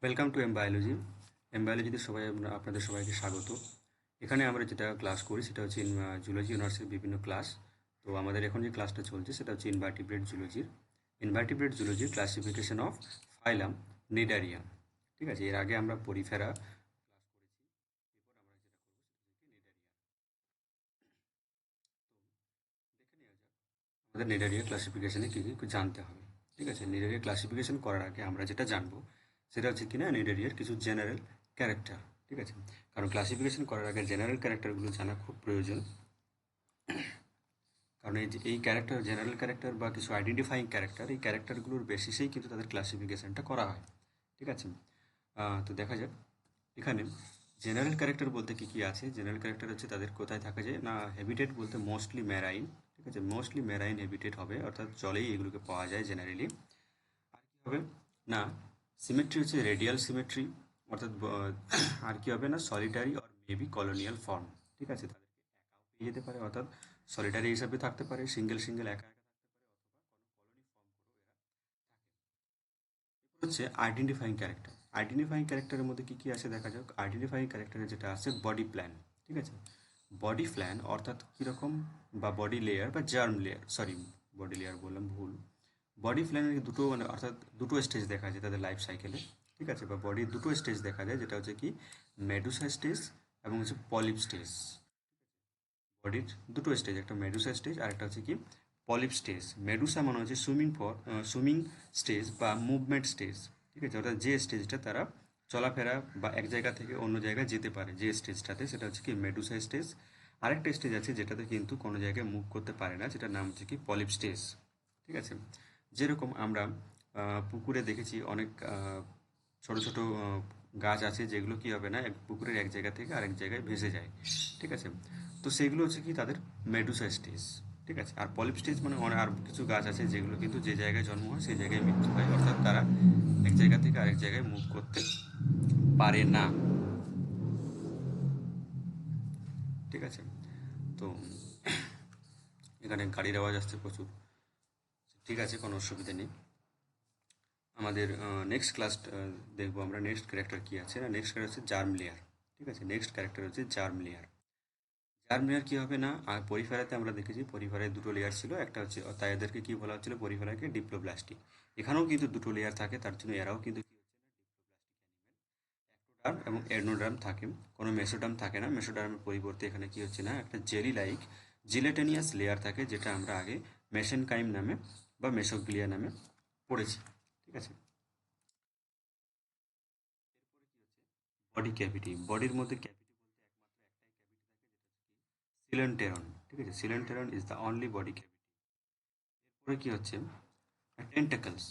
Welcome to এমবায়োলজি। এমবায়োলজিতে আপনাদের সবাইকে স্বাগত। এখানে আমরা যেটা ক্লাস করি সেটা হচ্ছে জুলজি অনার্সের বিভিন্ন ক্লাস। তো আমাদের এখন যে ক্লাসটা চলছে সেটা হচ্ছে ইনভার্টিব্রেট জুলজির ক্লাসিফিকেশন অফ ফাইলাম নিডারিয়া। ঠিক আছে, এর আগে আমরা পরিফেরা ক্লাস করেছি। এরপর আমরা যেটা করবো সেটা হচ্ছে নিডারিয়া। তো দেখে নেওয়া যাক আমাদের নিডারিয়া ক্লাসিফিকেশনে কী কী জানতে হবে। ঠিক আছে, নিডারিয়া ক্লাসিফিকেশন করার আগে আমরা যেটা জানবো সেটা হচ্ছে কিনা নিডারিয়ার কিছু জেনারেল ক্যারেক্টার। ঠিক আছে, কারণ ক্লাসিফিকেশন করার আগে জেনারেল ক্যারেক্টারগুলো জানা খুব প্রয়োজন। কারণ এই ক্যারেক্টার, জেনারেল ক্যারেক্টার বা কিছু আইডেন্টিফাইং ক্যারেক্টার, এই ক্যারেক্টারগুলোর বেসিসেই কিন্তু তাদের ক্লাসিফিকেশনটা করা হয়। ঠিক আছে, তো দেখা যাক এখানে জেনারেল ক্যারেক্টার বলতে কী কী আছে। জেনারেল ক্যারেক্টার হচ্ছে তাদের কোথায় থাকা যায় না, হ্যাবিটেট বলতে মোস্টলি ম্যারাইন। ঠিক আছে, মোস্টলি ম্যারাইন হ্যাবিটেট হবে, অর্থাৎ জলেই এগুলোকে পাওয়া যায় জেনারেলি। আর কি হবে না, সিমেট্রি হচ্ছে রেডিয়াল সিমেট্রি, অর্থাৎ আর কি হবে না, solitary or maybe colonial form. ঠিক আছে, তাদেরকে একাও পেয়ে যেতে পারে, অর্থাৎ সলিটারি হিসাবে থাকতে পারে, সিঙ্গেল সিঙ্গেল একা একা থাকতে পারে, অথবা কোনো কলোনি ফর্ম করেও এরা থাকে। এরপর হচ্ছে আইডেন্টিফাইং ক্যারেক্টার। আইডেন্টিফাইং ক্যারেক্টারের মধ্যে কী কী আছে দেখা যাক। আইডেন্টিফাইং ক্যারেক্টারে যেটা আছে বডি প্ল্যান। ঠিক আছে, বডি প্ল্যান অর্থাৎ কীরকম, বা বডি লেয়ার বা germ layer, sorry body layer বললাম ভুল। বডি প্ল্যানের দুটো মানে অর্থাৎ দুটো স্টেজ দেখা যায় তাদের লাইফ সাইকেলে। ঠিক আছে, বা বডির দুটো স্টেজ দেখা যায়, যেটা হচ্ছে কি মেডুসা স্টেজ এবং হচ্ছে পলিপ স্টেজ। বডির দুটো স্টেজ, একটা মেডুসা স্টেজ আর একটা হচ্ছে কি পলিপ স্টেজ। মেডুসা মানে হচ্ছে সুইমিং স্টেজ বা মুভমেন্ট স্টেজ। ঠিক আছে, অর্থাৎ যে স্টেজটা তারা চলাফেরা বা এক জায়গা থেকে অন্য জায়গায় যেতে পারে, যে স্টেজটাতে, সেটা হচ্ছে কি মেডুসা স্টেজ। আরেকটা স্টেজ আছে যেটাতে কিন্তু কোনো জায়গায় মুভ করতে পারে না, যেটার নাম হচ্ছে কি পলিপ স্টেজ। ঠিক আছে, যেরকম আমরা পুকুরে দেখেছি অনেক ছোট ছোট গাছ আছে যেগুলো কি হবে না, পুকুরের এক জায়গা থেকে আরেক জায়গায় ভেসে যায়। ঠিক আছে, তো সেগুলো হচ্ছে কি তাদের মেডুসা স্টেজ। ঠিক আছে, আর পলিপ স্টেজ মানে আর কিছু গাছ আছে যেগুলো কিন্তু যে জায়গায় জন্ম হয় সেই জায়গায় মৃত্যু হয়, অর্থাৎ তারা এক জায়গা থেকে আরেক জায়গায় মুভ করতে পারে না। ঠিক আছে, তো এখানে গাড়ির আওয়াজ আসছে প্রচুর। ঠিক আছে, কোনো অসুবিধা নেই। আমাদের নেক্সট ক্লাস দেখবো আমরা নেক্সট ক্যারেক্টার কী আছে না, নেক্সট ক্যারেক্টার হচ্ছে জার্ম লেয়ার। ঠিক আছে, নেক্সট ক্যারেক্টার হচ্ছে জার্ম লেয়ার। জার্ম লেয়ার কী হবে না, আর পরিফেরাতে আমরা দেখেছি পরিফেরায় দুটো লেয়ার ছিল, একটা হচ্ছে তাই এদেরকে কী বলা হচ্ছিল, পরিফেরাকে ডিপ্লোব্লাস্টিক। এখানেও কিন্তু দুটো লেয়ার থাকে, তার জন্য এরাও কিন্তু কী হচ্ছে না ডিপ্লোব্লাস্টিক অ্যানিমেল। অ্যাক্টোডার্ম এবং এন্ডোডার্ম থাকে, কোনো মেসোডার্ম থাকে না। মেসোডার্মের পরিবর্তে এখানে কী হচ্ছে না, একটা জেলি লাইক জিলেটেনিয়াস লেয়ার থাকে, যেটা আমরা আগে মেসেনকাইম নামে বা মেসোগ্লিয়া নামে পড়েছি। ঠিক আছে, এরপরে কি হচ্ছে বডি ক্যাভিটি। বডির মধ্যে ক্যাভিটি বলতে একমাত্র একটাই ক্যাভিটি থাকে, যেটা হচ্ছে কি সিলেন্টেরন। ঠিক আছে, coelenteron is the only body cavity. এরপরে কি হচ্ছে টেন্টাকলস।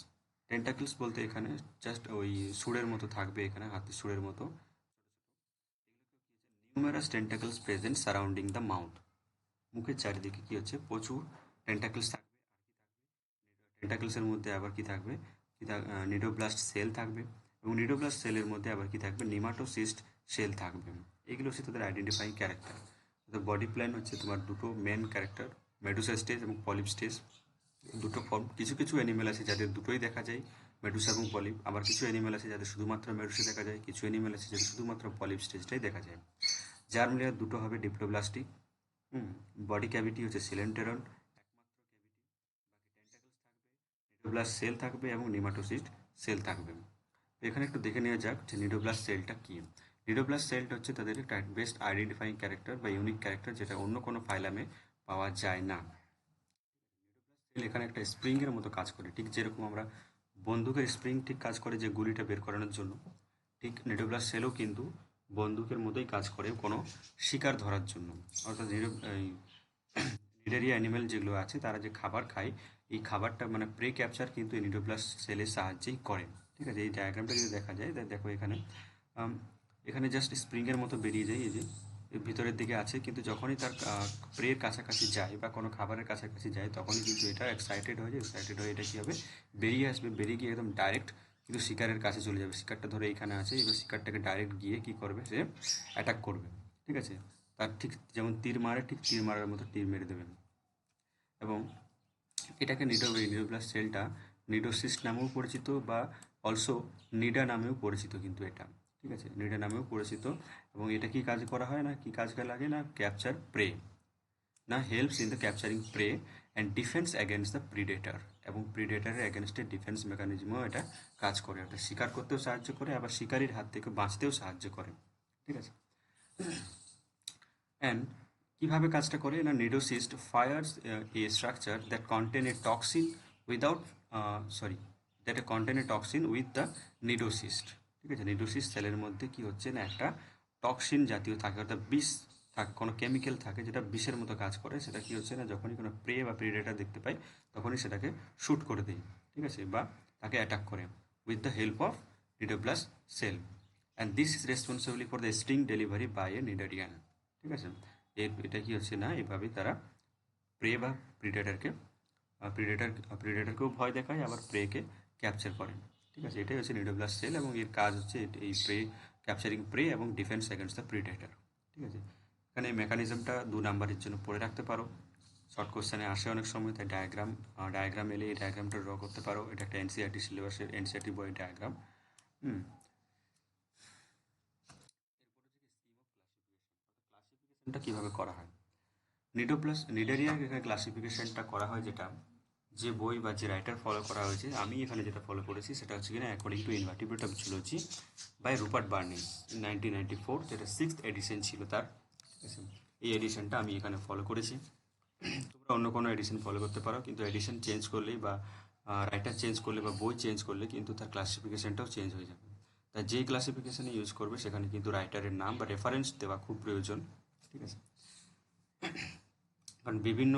টেন্টাকলস বলতে এখানে জাস্ট ওই সুরের মতো থাকবে, এখানে হাতের সুরের মতো এগুলোকে কি হচ্ছে numerous tentacles present surrounding the mouth. মুখের চারিদিকে কি হচ্ছে প্রচুর টেন্টাকলস থাকবে। আর কি থাকবে, টেন্টাকলসের মধ্যে আবার কি থাকবে, নিডোব্লাস্ট সেল থাকবে, এবং নিডোব্লাস্ট সেলের মধ্যে আবার কি থাকবে, নিমাটোসিস্ট সেল থাকবে। এগুলো হচ্ছে তাদের আইডেন্টিফাইং ক্যারেক্টার। তো বডি প্ল্যান হচ্ছে তোমার দুটো মেন ক্যারেক্টার, মেডুসা স্টেজ এবং পলিপ স্টেজ। দুটো ফর্ম, কিছু কিছু অ্যানিমেল আছে যাদের দুটোই দেখা যায়, মেডুসা এবং পলিপ। আবার কিছু অ্যানিমেল আছে যাদের শুধুমাত্র মেডুসা দেখা যায়, কিছু অ্যানিমেল আছে যাদের শুধুমাত্র পলিপ স্টেজটাই দেখা যায়। জার্ম লেয়ার দুটো হবে ডিপ্লোব্লাস্টিক। বডি ক্যাভিটি হচ্ছে সিলেন্টেরন একমাত্র ক্যাভিটি, বাকি টেন্টাকলস থাকবে, নিডোব্লাস্ট সেল থাকবে এবং নিমাটোসিস্ট সেল থাকবে। তো এখানে একটু দেখে নেওয়া যাক যে নিডোব্লাস্ট সেলটা কী। নিডোব্লাস্ট সেলটা হচ্ছে তাদের একটা বেস্ট আইডেন্টিফাইং ক্যারেক্টার বা ইউনিক ক্যারেক্টার, যেটা অন্য কোনো ফাইলামে পাওয়া যায় না। নিডোব্লাস্ট সেল এখানে একটা স্প্রিংয়ের মতো কাজ করে, ঠিক যেরকম আমরা বন্দুকের স্প্রিং ঠিক কাজ করে যে গুলিটা বের করানোর জন্য, ঠিক নিডোব্লাস্ট সেলও কিন্তু বন্দুকের মতোই কাজ করে কোনো শিকার ধরার জন্য। অর্থাৎ নিডারিয়া অ্যানিমেল যেগুলো আছে তারা যে খাবার খায়, এই খাবারটা মানে প্রে ক্যাপচার কিন্তু এই নিডোপ্লাস্ট সেলের সাহায্যেই করে। ঠিক আছে, এই ডায়াগ্রামটা যদি দেখা যায় দেখো এখানে আম, এখানে জাস্ট স্প্রিংয়ের মতো বেরিয়ে যায়, এই যে এর ভিতরের দিকে আছে, কিন্তু যখনই তার প্রের কাছাকাছি যায় বা কোনো খাবারের কাছাকাছি যায় তখনই কিন্তু এটা এক্সাইটেড হয়ে যায়। এক্সাইটেড হয়ে এটা কী হবে, বেরিয়ে আসবে, বেরিয়ে গিয়ে একদম ডাইরেক্ট কিন্তু শিকারের কাছে চলে যাবে। শিকারটা ধরে এইখানে আছে, এবার শিকারটাকে ডাইরেক্ট গিয়ে কী করবে, সে অ্যাটাক করবে। ঠিক আছে, তার ঠিক যেমন তীর মারে, ঠিক তীর মারার মতো তীর মেরে দেবেন। এবং এটাকে নিডোপ্লাস্ট সেলটা নিডোসিস্ট নামেও পরিচিত, বা অলসো নিডা নামেও পরিচিত কিন্তু এটা, ঠিক আছে, নিডা নামেও পরিচিত। এবং এটা কি কাজ করা হয় না, কি কাজে লাগে না, ক্যাপচার প্রে, না helps in the capturing prey and defence against the predator, এবং প্রিডেটারের অ্যাগেনস্টে ডিফেন্স মেকানিজমও এটা কাজ করে, এটা শিকার করতেও সাহায্য করে, আবার শিকারির হাত থেকে বাঁচতেও সাহায্য করে, ঠিক আছে। অ্যান্ড কিভাবে কাজটা করে না, cnidocyst fires a structure that contain a toxin without sorry that a contain a toxin with the cnidocyst, ঠিক আছে। নিডোসিস্ট সেলের মধ্যে কি হচ্ছে না, একটা টক্সিন জাতীয় থাকে, অর্থাৎ বিষ থাকে, কোনো কেমিক্যাল থাকে যেটা বিষের মতো কাজ করে, সেটা কি হচ্ছে না, যখনই কোনো প্রে বা প্রিডেটার দেখতে পাই তখনই সেটাকে শ্যুট করে দেয়, ঠিক আছে, বা তাকে অ্যাটাক করে with the help of cnidoblast cell, and this is responsible for the sting delivery by a cnidarian, ঠিক আছে। এটা কি হচ্ছে না, এভাবেই তারা প্রে বা প্রিডেটারকে প্রিডেটার প্রিডেটারকেও ভয় দেখায়, আবার প্রেকে ক্যাপচার করে, ঠিক আছে। এটাই হচ্ছে নিডোপ্লাস্ট সেল, এবং এর কাজ হচ্ছে এই প্রে, ক্যাপচারিং প্রে এবং ডিফেন্স এগেনস্ট দ্য প্রিডেটার, ঠিক আছে। এখানে এই মেকানিজমটা 2 নাম্বারের জন্য পড়ে রাখতে পারো, শর্ট কোশ্চেনে আসে অনেক সময়, তাই ডায়াগ্রাম এলে এই ডায়াগ্রামটা ড্র করতে পারো, এটা একটা এনসিআরটি সিলেবাসের, এনসিআরটি বইয়ের ডায়াগ্রাম। হুম। ক্লাসিফিকেশনটা কীভাবে করা হয়, নিডারিয়ার এখানে ক্লাসিফিকেশনটা করা হয়, যেটা যে বই বা যে রাইটার ফলো করা হয়েছে, আমি এখানে যেটা ফলো করেছি সেটা হচ্ছে কিনা according to invertebrate zoology by Rupert Barnes 1994, যেটা 6th এডিশন ছিল তার, ঠিক আছে। এই এডিশনটা আমি এখানে ফলো করেছি, তোমরা অন্য কোনো এডিশন ফলো করতে পারো, কিন্তু এডিশন চেঞ্জ করলেই বা রাইটার চেঞ্জ করলে বা বই চেঞ্জ করলে কিন্তু তার ক্লাসিফিকেশনটাও চেঞ্জ হয়ে যাবে। তাই যেই ক্লাসিফিকেশানে ইউজ করবে সেখানে কিন্তু রাইটারের নাম বা রেফারেন্স দেওয়া খুব প্রয়োজন, ঠিক আছে। কারণ বিভিন্ন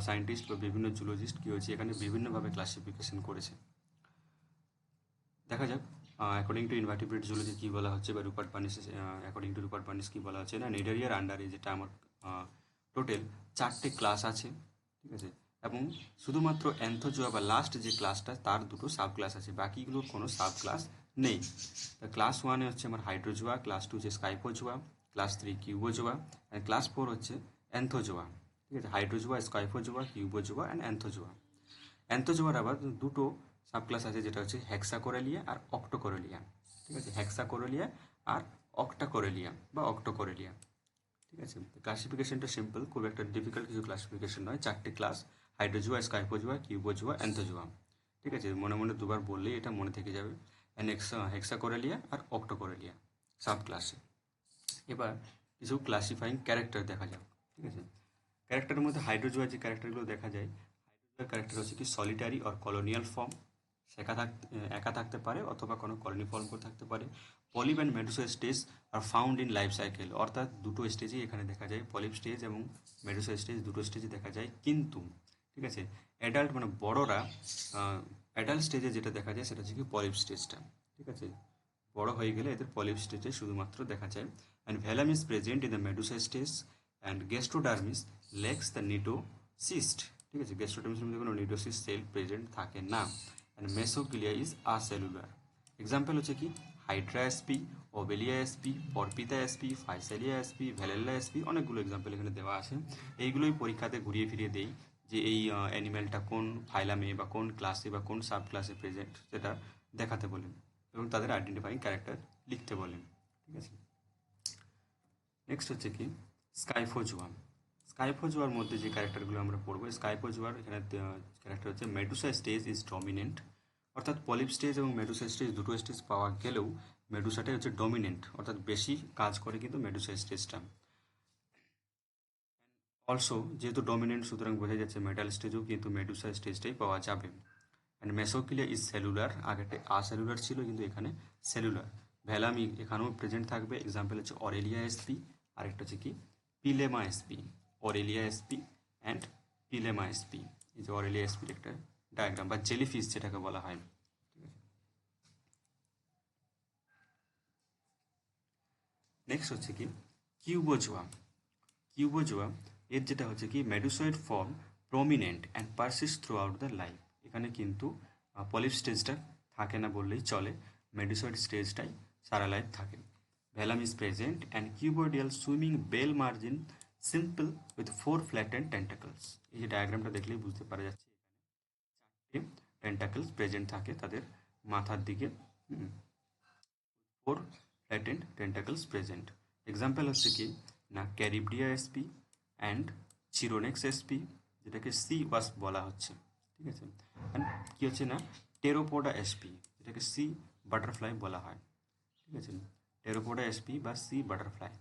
সায়েন্টিস্ট বা বিভিন্ন জুলজিস্ট কী হয়েছে এখানে বিভিন্নভাবে ক্লাসিফিকেশন করেছে। দেখা যাক অ্যাকর্ডিং টু ইনভার্টিব্রেট জুলজি কী বলা হচ্ছে, বা Rupert Barnes, according to Rupert Barnes কী বলা হচ্ছে না, নিডারিয়ার আন্ডারে যেটা আমার টোটাল 4টে ক্লাস আছে, ঠিক আছে, এবং শুধুমাত্র অ্যান্থোজোয়া বা লাস্ট যে ক্লাসটা তার 2টো সাব ক্লাস আছে, বাকিগুলোর কোনো সাব ক্লাস নেই। তা ক্লাস 1 হচ্ছে আমার হাইড্রোজোয়া, ক্লাস 2 হচ্ছে scyphozoa, class 3 cubozoa, and class 4 হচ্ছে অ্যান্থোজোয়া, ঠিক আছে। Hydrozoa, scyphozoa, cubozoa and anthozoa. অ্যান্থোজোয়ার আবার 2টো সাবক্লাস আছে, যেটা হচ্ছে হেক্সাকোরেলিয়া আর অক্টোকোরেলিয়া, ঠিক আছে। হেক্সাকোরেলিয়া আর অক্টাকোরেলিয়া বা অক্টোকোরেলিয়া, ঠিক আছে। ক্লাসিফিকেশনটা সিম্পল, খুব একটা ডিফিকাল্ট কিছু ক্লাসিফিকেশন নয়, 4টে ক্লাস, হাইড্রোজোয়া, স্কাইপোজোয়া, কিউবোজোয়া, অ্যান্থোজোয়া, ঠিক আছে। মনে মনে দুবার বললেই এটা মনে থেকে যাবে। হেক্সাকোরেলিয়া আর অক্টোকোরেলিয়া সাব ক্লাসে। এবার কিছু ক্লাসিফাইং ক্যারেক্টার দেখা যাক, ঠিক আছে। ক্যারেক্টারের মধ্যে হাইড্রোজোয়ার যে ক্যারেক্টারগুলো দেখা যায়, হাইড্রোজোয়ার ক্যারেক্টার হচ্ছে কি সলিটারি অর কলোনিয়াল ফর্ম, একা থাকতে পারে অথবা কোনো কলোনি ফর্ম করে থাকতে পারে। Polyp and Medusa stage are found in life cycle, অর্থাৎ 2টো স্টেজই এখানে দেখা যায়, পলিপ স্টেজ এবং মেডুসা স্টেজ 2টো স্টেজে দেখা যায়, কিন্তু ঠিক আছে অ্যাডাল্ট মানে বড়রা অ্যাডাল্ট স্টেজে যেটা দেখা যায় সেটা হচ্ছে কি পলিপ স্টেজটা, ঠিক আছে। বড় হয়ে গেলে এদের পলিপ স্টেজে শুধুমাত্র দেখা যায়। And velum is present in the medusa stage and gastrodermis lacks the cnidocyst, ঠিক আছে। গেস্ট্রোডার্মিসের মধ্যে কোনো নিডোসিস সেল প্রেজেন্ট থাকে না। And mesoglea is acellular. Example হচ্ছে কি hydra SP, obelia SP, porpita SP, physalia SP, velella SP, অনেকগুলো এক্সাম্পল এখানে দেওয়া আছে। এইগুলোই পরীক্ষাতে ঘুরিয়ে ফিরিয়ে দেই যে এই অ্যানিম্যালটা কোন ফাইলামে বা কোন ক্লাসে বা কোন সাব ক্লাসে প্রেজেন্ট সেটা দেখাতে বলেন, এবং তাদের আইডেন্টিফাইং ক্যারেক্টার লিখতে বলেন, ঠিক আছে। নেক্সট হচ্ছে কি স্কাইফোজোয়া। স্কাইফোজোয়ার মধ্যে যে ক্যারেক্টারগুলো আমরা পড়বো, স্কাইফোজোয়ার এখানে ক্যারেক্টার হচ্ছে মেডুসা স্টেজ ইজ ডমিনেন্ট, অর্থাৎ পলিপ স্টেজ এবং মেডুসা স্টেজ 2টো স্টেজ পাওয়া গেলেও মেডুসাটাই হচ্ছে ডমিনেন্ট, অর্থাৎ বেশি কাজ করে কিন্তু মেডুসা স্টেজটা। অলসো যেহেতু ডমিনেন্ট সুতরাং বোঝা যাচ্ছে মেটাল স্টেজেও কিন্তু মেডুসা স্টেজটাই পাওয়া যাবে। অ্যান্ড মেসোকিলিয়া ইজ সেলুলার, আগেটা সেলুলার ছিল কিন্তু এখানে সেলুলার। ভ্যালামি এখানেও প্রেজেন্ট থাকবে, এক্সাম্পল হচ্ছে অরেলিয়া এসপি, আরেকটা হচ্ছে কি pilema SP, aurelia SP and pilema SP. এই যে অরেলিয়া এসপির একটা ডায়াগ্রাম বা জেলিফিশ যেটাকে বলা হয়, ঠিক আছে। নেক্সট হচ্ছে কি কিউবোজোয়া। কিউবোজোয়া এর যেটা হচ্ছে কি medusoid form prominent and persist throughout the life, এখানে কিন্তু পলিপ স্টেজটা থাকে না বললেই চলে, মেডুসয়েড স্টেজটাই সারা লাইফ থাকে। Velum is present and cuboidal swimming bell margin simple with 4 flattened tentacles. এই যে ডায়াগ্রামটা দেখলেই বুঝতে পারা যাচ্ছে টেন্টাকলস প্রেজেন্ট থাকে তাদের মাথার দিকে, 4 latent tentacles present. এক্সাম্পল হচ্ছে কি না carybdea SP and chironex SP, যেটাকে সি ওয়াস বলা হচ্ছে, ঠিক আছে। অ্যান্ড কি হচ্ছে না টেরোপোডা এসপি, যেটাকে সি বাটারফ্লাই বলা হয়, ঠিক আছে। টেরোপোডা এসপি বা সি বাটারফ্লাই।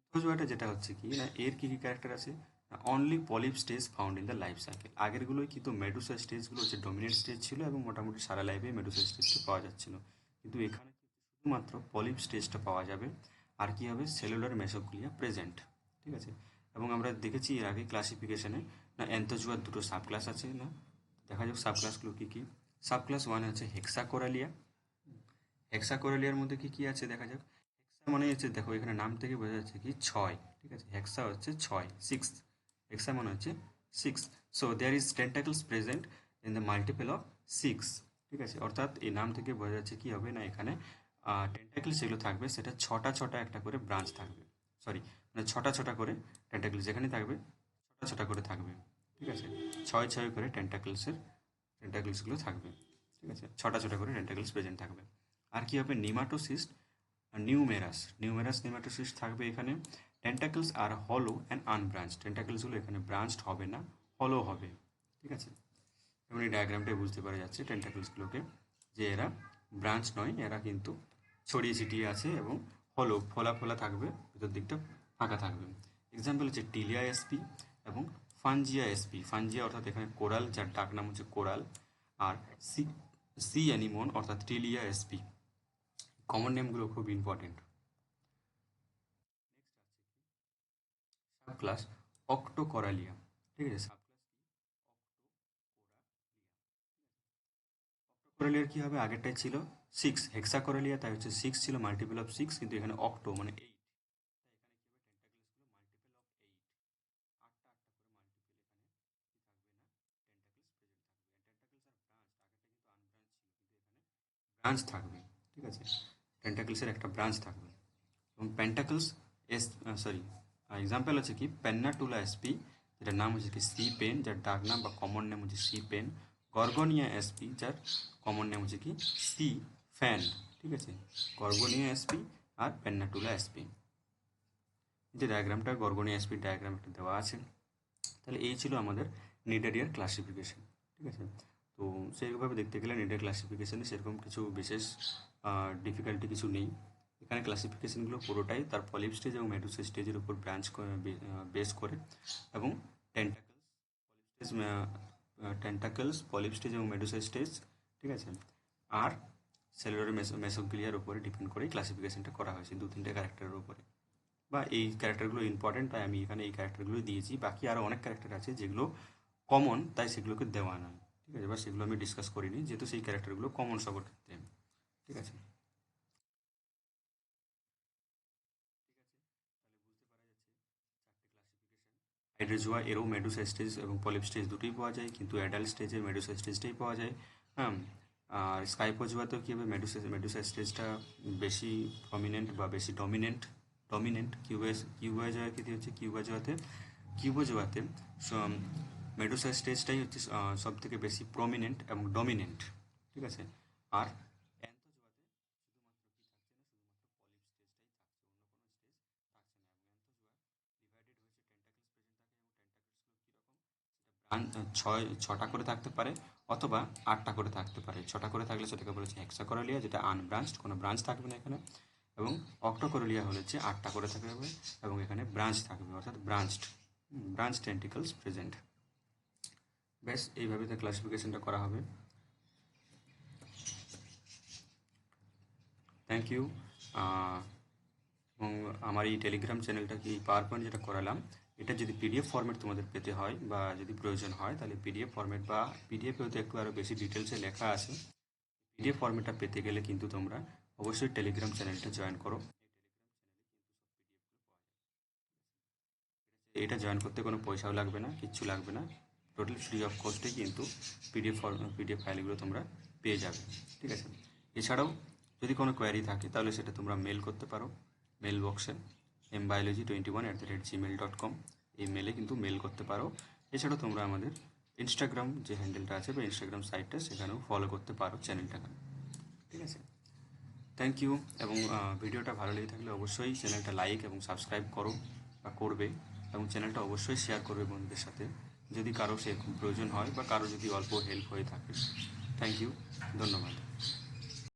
অ্যান্থোজোয়াটা যেটা হচ্ছে কি না এর কী কী ক্যারেক্টার আছে, only polyp stage found in the life cycle. আগেরগুলোই কিন্তু মেডুসা স্টেজগুলো হচ্ছে ডমিনেন্ট স্টেজ ছিল এবং মোটামুটি সারা লাইফে মেডুসা স্টেজটা পাওয়া যাচ্ছিল, কিন্তু এখানে শুধুমাত্র পলিপ স্টেজটা পাওয়া যাবে। আর কি হবে, সেলুলার মেসোগ্লিয়া প্রেজেন্ট, ঠিক আছে। এবং আমরা দেখেছি এর আগে ক্লাসিফিকেশনে না অ্যান্থোজোয়ার দুটো সাব ক্লাস আছে না, দেখা যাক সাব ক্লাসগুলো কী কী। সাব ক্লাস ওয়ান হচ্ছে হেক্সাকোরালিয়া। হেক্সাকোরালিয়ার মধ্যে কী কী আছে দেখা যাক। হেক্সা মানে হচ্ছে দেখো এখানে নাম থেকে বোঝা যাচ্ছে কি ছয়, ঠিক আছে। হেক্সা হচ্ছে ছয়, সিক্স। হেক্সা মানে হচ্ছে six. So there is tentacles present in the multiple of six, ঠিক আছে। অর্থাৎ এই নাম থেকে বোঝা যাচ্ছে কি হবে না এখানে টেন্টাকলস যেগুলো থাকবে সেটা ছটা ছটা একটা করে ব্রাঞ্চ থাকবে, সরি মানে ছটা ছটা করে টেন্টাকলস যেখানে থাকবে ছটা ছটা করে থাকবে, ঠিক আছে। ছয় ছয় করে টেন্টাকলসগুলো থাকবে, ঠিক আছে। ছটা ছটা করে টেন্টাকলস প্রেজেন্ট থাকবে। আর কি হবে, নিমাটোসিস্ট নিউমেরাস নেমাটোসিস্ট থাকবে এখানে। টেন্টাকলস আর হলো অ্যান্ড আনব্রাঞ্চ, টেন্টাকলসগুলো এখানে ব্রাঞ্চড হবে না, হলো হবে, ঠিক আছে। এবং এই ডায়াগ্রামটাই বুঝতে পারা যাচ্ছে টেন্টাকলসগুলোকে যে এরা ব্রাঞ্চ নয়, এরা কিন্তু ছড়িয়ে ছিটিয়ে আছে এবং হলো ফোলা ফোলা থাকবে, ভিতর দিকটা ফাঁকা থাকবে। এক্সাম্পল হচ্ছে টিলিয়া এসপি এবং ফানজিয়া এসপি। ফানজিয়া অর্থাৎ এখানে কোরাল, যার ডাক নাম হচ্ছে কোরাল। আর সি সি অ্যানিমন অর্থাৎ টিলিয়া এসপি। কমন নেমগুলো খুব ইম্পর্টেন্ট। সাব ক্লাস অক্টোকরালিয়া, ঠিক আছে। সাব ক্লাস অক্টোকরালিয়ার কী হবে, আগেরটাই ছিল সিক্স হেক্সাকোরালিয়া, তাই হচ্ছে সিক্স ছিল মাল্টিপল অফ সিক্স, কিন্তু এখানে অক্টো মানে এইট, ব্রাঞ্চ থাকবে, ঠিক আছে। টেন্টাকলসের একটা ব্রাঞ্চ থাকবে। এবং পেন্টাকলস এস সরি এক্সাম্পল হচ্ছে কি পেন্নাটুলা এসপি, যেটার নাম হচ্ছে কি সি পেন, যার ডাক নাম বা কমন নেম হচ্ছে সি পেন। গর্গনিয়া এসপি, যার কমন নেম হচ্ছে কি সি ফ্যান, ঠিক আছে। গর্গনিয়া এসপি আর পেন্নাটুলা এসপি। যে ডায়াগ্রামটা গর্গনিয়া এসপির ডায়াগ্রাম একটা দেওয়া আছে। তাহলে এই ছিল আমাদের নিডারিয়ার ক্লাসিফিকেশন, ঠিক আছে। তো সেইভাবে দেখতে গেলে নিডার ক্লাসিফিকেশানে সেরকম কিছু বিশেষ ডিফিকাল্টি কিছু নেই। এখানে ক্লাসিফিকেশনগুলো পুরোটাই তার পলিপ স্টেজ এবং মেডুসা স্টেজের উপর ব্রাঞ্চ বেস করে, এবং টেন্টাকলস পলিপ স্টেজ এবং মেডুসা স্টেজ, ঠিক আছে। আর সেলুলার মেসোগ্লিয়ার উপরে ডিপেন্ড করে ক্লাসিফিকেশনটা করা হয়েছে দু তিনটে ক্যারেক্টারের উপরে, বা এই ক্যারেক্টারগুলো ইম্পর্টেন্ট তাই আমি এখানে এই ক্যারেক্টারগুলো দিয়েছি। বাকি আরও অনেক ক্যারেক্টার আছে যেগুলো কমন, তাই সেগুলোকে দেওয়া নয়, ঠিক আছে। বা সেগুলো আমি ডিসকাস করিনি যেহেতু সেই ক্যারেক্টারগুলো কমন সবার ক্ষেত্রে, ঠিক আছে। হাইড্রোজোয়া এরও মেডুসা স্টেজ এবং পলিপ স্টেজ দুটোই পাওয়া যায়, কিন্তু অ্যাডাল্ট স্টেজে মেডুসা স্টেজটাই পাওয়া যায়। হ্যাঁ। আর স্কাইপোজোয়াতেও কী হবে, মেডুসা স্টেজটা বেশি প্রমিনেন্ট বা বেশি ডমিনেন্ট কিউবাজোয়া কী হচ্ছে কিউবাজোয়াতে মেডুসা স্টেজটাই হচ্ছে সব থেকে বেশি প্রমিনেন্ট এবং ডমিনেন্ট, ঠিক আছে। আর ছটা করে থাকতে পারে অথবা আটটা করে থাকতে পারে। ছটা করে থাকলে সেটাকে বলেছে হেক্সাকোরালিয়া, যেটা আনব্রাঞ্চড, কোনো ব্রাঞ্চ থাকবে না এখানে। এবং অক্টোকোরালিয়া হচ্ছে আটটা করে থাকবে এবং এখানে ব্রাঞ্চ থাকবে, অর্থাৎ ব্রাঞ্চ টেন্টিকলস প্রেজেন্ট। বেশ, এইভাবে তার ক্লাসিফিকেশনটা করা হবে। Thank you. এবং আমার এই টেলিগ্রাম চ্যানেলটা কি পাওয়ার পয়েন্ট যেটা করালাম, এটা যদি পিডিএফ ফরম্যাট তোমাদের পেতে হয় বা যদি প্রয়োজন হয় তাহলে পিডিএফ ফরম্যাট, বা পিডিএফে হয়তো একটু আরও বেশি ডিটেলসে লেখা আছে, পিডিএফ ফরম্যাটটা পেতে গেলে কিন্তু তোমরা অবশ্যই টেলিগ্রাম চ্যানেলটা জয়েন করো। এটা জয়েন করতে কোনো পয়সাও লাগবে না, কিচ্ছু লাগবে না, টোটাল ফ্রি অফ কস্টে কিন্তু পিডিএফ ফাইলগুলো তোমরা পেয়ে যাবে, ঠিক আছে। এছাড়াও যদি কোনো কোয়ারি থাকে তাহলে সেটা তোমরা মেল করতে পারো মেল বক্সে mbiology21@gmail.com, এই মেলে কিন্তু মেল করতে পারো। এছাড়াও তোমরা আমাদের ইনস্টাগ্রাম যে হ্যান্ডেলটা আছে বা ইনস্টাগ্রাম সাইটটা সেখানেও ফলো করতে পারো চ্যানেলটাকে। ঠিক আছে, থ্যাংক ইউ। এবং ভিডিওটা ভালো লেগে থাকলে অবশ্যই চ্যানেলটা লাইক এবং সাবস্ক্রাইব করো বা করবে, এবং চ্যানেলটা অবশ্যই শেয়ার করবে বন্ধুদের সাথে যদি কারো সেরকম প্রয়োজন হয় বা কারো যদি অল্প হেল্প হয়ে থাকে। থ্যাংক ইউ, ধন্যবাদ।